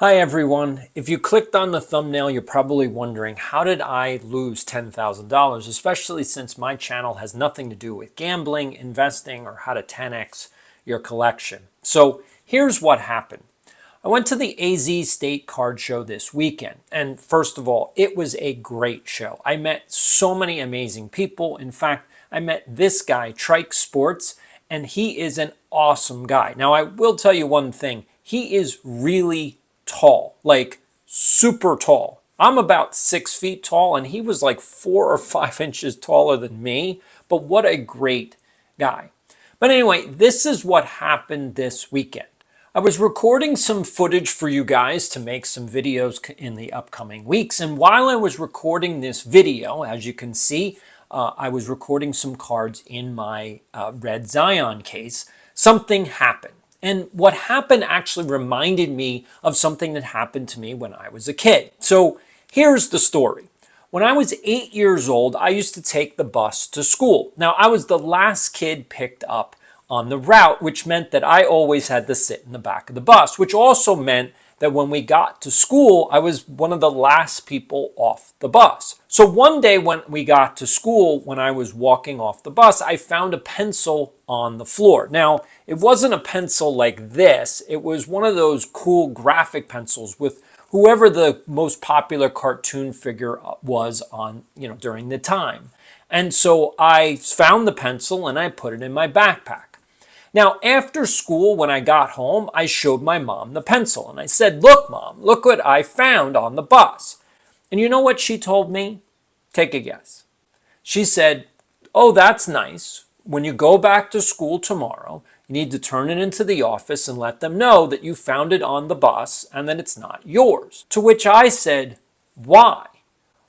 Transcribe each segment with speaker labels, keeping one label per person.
Speaker 1: Hi everyone. If you clicked on the thumbnail, you're probably wondering, how did I lose $10,000, especially since my channel has nothing to do with gambling, investing, or how to 10x your collection. So here's what happened. I went to the AZ State Card Show this weekend, and first of all, it was a great show. I met so many amazing people. In fact, I met this guy, Trike Sports, and he is an awesome guy. Now, I will tell you one thing. He is really tall, like super tall. I'm about 6 feet tall, and he was like 4 or 5 inches taller than me, but what a great guy. But anyway, this is what happened this weekend. I was recording some footage for you guys to make some videos in the upcoming weeks. And while I was recording this video, as you can see, I was recording some cards in my red Zion case. Something happened. And what happened actually reminded me of something that happened to me when I was a kid. So here's the story. When I was 8 years old, I used to take the bus to school. Now, I was the last kid picked up on the route, which meant that I always had to sit in the back of the bus, which also meant that when we got to school, I was one of the last people off the bus. So one day when we got to school, when I was walking off the bus, I found a pencil on the floor. Now, it wasn't a pencil like this. It was one of those cool graphic pencils with whoever the most popular cartoon figure was on, during the time. And so I found the pencil and I put it in my backpack. Now, after school, when I got home, I showed my mom the pencil. And I said, "Look, Mom, look what I found on the bus." And you know what she told me? Take a guess. She said, "Oh, that's nice. When you go back to school tomorrow, you need to turn it into the office and let them know that you found it on the bus and that it's not yours." To which I said, "Why?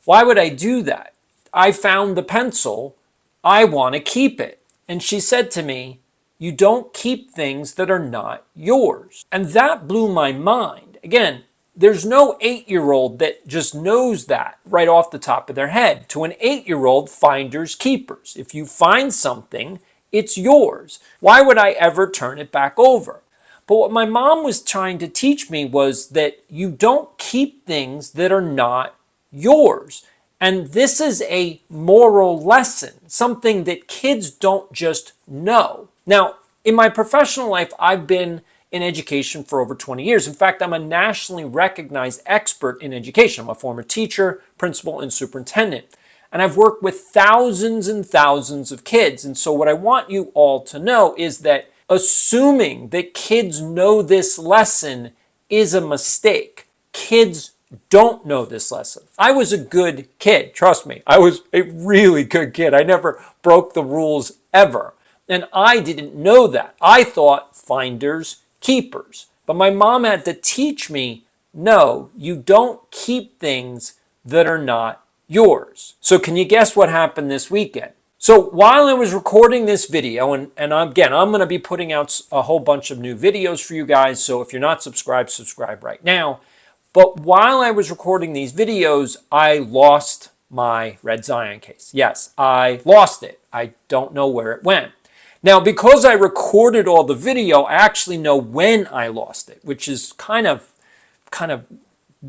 Speaker 1: Why would I do that? I found the pencil. I want to keep it." And she said to me, "You don't keep things that are not yours." And that blew my mind. Again, there's no 8-year-old that just knows that right off the top of their head. To an 8-year-old, finders keepers. If you find something, it's yours. Why would I ever turn it back over? But what my mom was trying to teach me was that you don't keep things that are not yours. And this is a moral lesson, something that kids don't just know. Now, in my professional life, I've been in education for over 20 years. In fact, I'm a nationally recognized expert in education. I'm a former teacher, principal, and superintendent. And I've worked with thousands and thousands of kids. And so what I want you all to know is that assuming that kids know this lesson is a mistake. Kids don't know this lesson. I was a good kid. Trust me, I was a really good kid. I never broke the rules ever. And I didn't know that. I thought finders, keepers. But my mom had to teach me, no, you don't keep things that are not yours. So can you guess what happened this weekend? So while I was recording this video, and again, I'm going to be putting out a whole bunch of new videos for you guys. So if you're not subscribed, subscribe right now. But while I was recording these videos, I lost my red Zion case. Yes, I lost it. I don't know where it went. Now, because I recorded all the video, I actually know when I lost it, which is kind of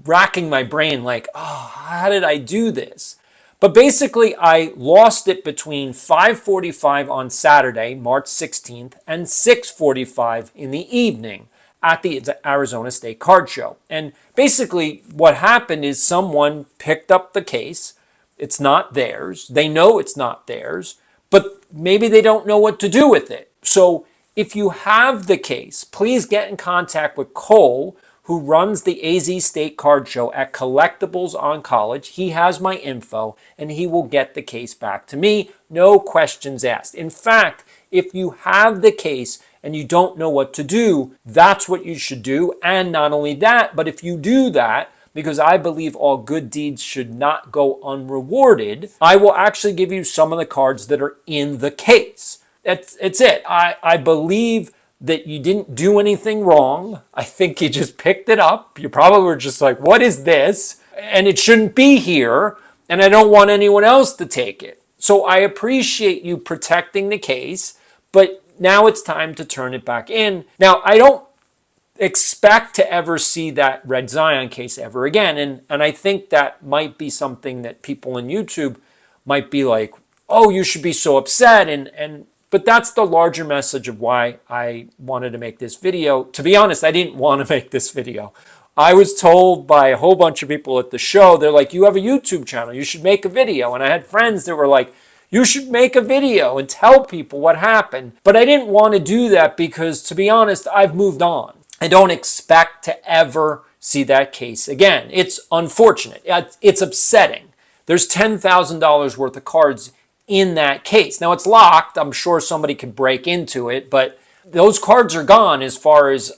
Speaker 1: racking my brain like, oh, how did I do this? But basically, I lost it between 5:45 on Saturday, March 16th, and 6:45 in the evening at the Arizona State Card Show. And basically, what happened is someone picked up the case. It's not theirs. They know it's not theirs, but maybe they don't know what to do with it. So if you have the case, please get in contact with Cole, who runs the AZ State Card Show at Collectibles on College. He has my info, and he will get the case back to me. No questions asked. In fact, if you have the case and you don't know what to do, that's what you should do. And not only that, but if you do that, because I believe all good deeds should not go unrewarded, I will actually give you some of the cards that are in the case. It's it. I believe that you didn't do anything wrong. I think you just picked it up. You probably were just like, what is this? And it shouldn't be here. And I don't want anyone else to take it. So I appreciate you protecting the case, but now it's time to turn it back in. Now, I don't expect to ever see that Red Zion case ever again. And I think that might be something that people in YouTube might be like, oh, you should be so upset. But that's the larger message of why I wanted to make this video. To be honest, I didn't want to make this video. I was told by a whole bunch of people at the show, they're like, you have a YouTube channel, you should make a video. And I had friends that were like, you should make a video and tell people what happened. But I didn't want to do that because, to be honest, I've moved on. I don't expect to ever see that case again. It's unfortunate. It's upsetting. There's $10,000 worth of cards in that case. Now it's locked. I'm sure somebody could break into it, but those cards are gone as far as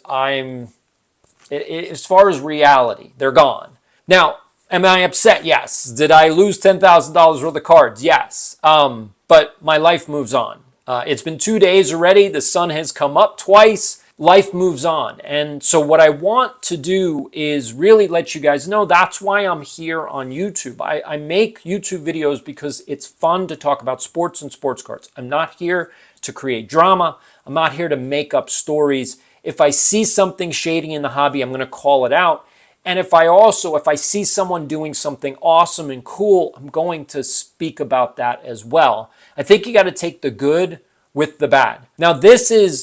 Speaker 1: reality. They're gone. Now, am I upset? Yes. Did I lose $10,000 worth of cards? Yes. But my life moves on. It's been 2 days already. The sun has come up twice. Life moves on. And so what I want to do is really let you guys know that's why I'm here on YouTube. I make YouTube videos because it's fun to talk about sports and sports cards. I'm not here to create drama. I'm not here to make up stories. If I see something shady in the hobby, I'm going to call it out. And if I see someone doing something awesome and cool, I'm going to speak about that as well. I think you got to take the good with the bad. Now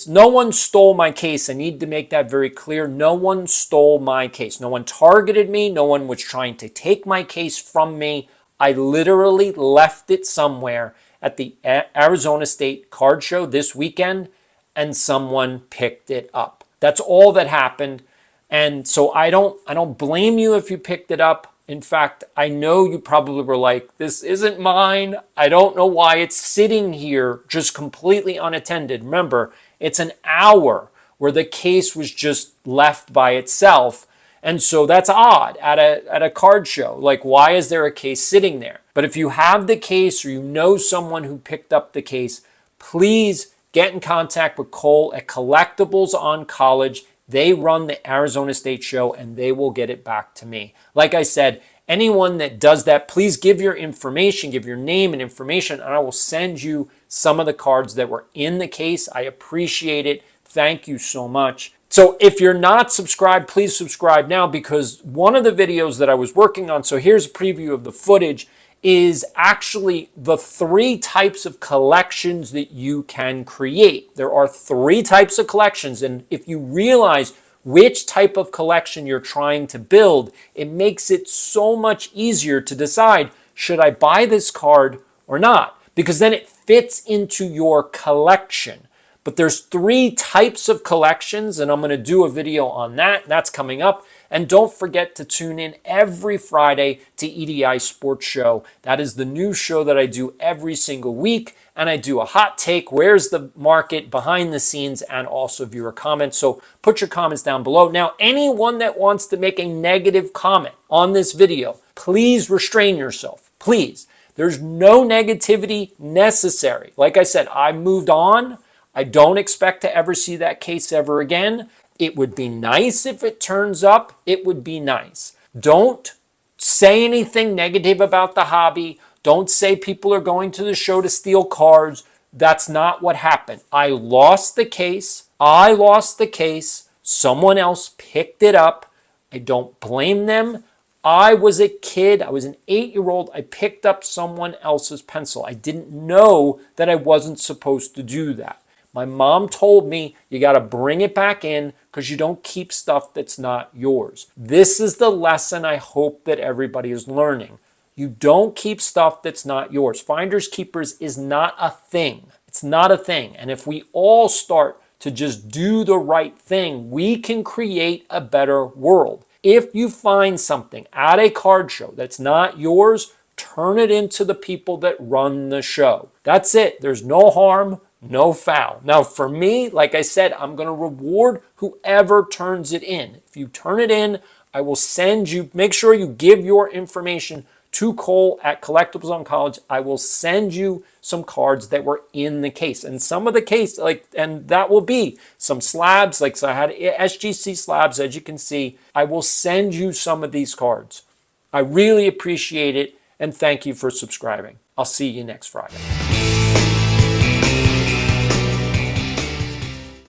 Speaker 1: no one stole my case. I need to make that very clear. No one stole my case. No one targeted me. No one was trying to take my case from me. I literally left it somewhere at the Arizona State card show this weekend and someone picked it up. That's all that happened. And so I don't blame you if you picked it up. In fact, I know you probably were like, this isn't mine. I don't know why it's sitting here just completely unattended. Remember, it's an hour where the case was just left by itself. And so that's odd at a card show. Like, why is there a case sitting there? But if you have the case or you know someone who picked up the case, please get in contact with Cole at Collectibles on College. They run the Arizona State show and they will get it back to me. Like I said, anyone that does that, please give your information, give your name and information, and I will send you some of the cards that were in the case. I appreciate it. Thank you so much. So if you're not subscribed, please subscribe now, because one of the videos that I was working on, so here's a preview of the footage, is actually the 3 types of collections that you can create. There are 3 types of collections, and if you realize which type of collection you're trying to build, it makes it so much easier to decide, should I buy this card or not? Because then it fits into your collection. But there's 3 types of collections, and I'm going to do a video on that. That's coming up. And don't forget to tune in every Friday to EDI Sports Show. That is the new show that I do every single week. And I do a hot take, where's the market, behind the scenes, and also viewer comments. So put your comments down below. Now, anyone that wants to make a negative comment on this video, please restrain yourself. Please. There's no negativity necessary. Like I said, I moved on. I don't expect to ever see that case ever again. It would be nice if it turns up. It would be nice. Don't say anything negative about the hobby. Don't say people are going to the show to steal cards. That's not what happened. I lost the case. Someone else picked it up. I don't blame them. I was a kid. I was an 8-year-old. I picked up someone else's pencil. I didn't know that I wasn't supposed to do that. My mom told me you got to bring it back in because you don't keep stuff that's not yours. This is the lesson I hope that everybody is learning. You don't keep stuff that's not yours. Finders keepers is not a thing. It's not a thing. And if we all start to just do the right thing, we can create a better world. If you find something at a card show that's not yours, turn it into the people that run the show. That's it. There's no harm, no foul. Now, for me, like I said, I'm going to reward whoever turns it in. If you turn it in, I will send you, make sure you give your information to Cole at Collectibles on College. I will send you some cards that were in the case. And some of the case, and that will be some slabs, so I had SGC slabs, as you can see. I will send you some of these cards. I really appreciate it, and thank you for subscribing. I'll see you next Friday.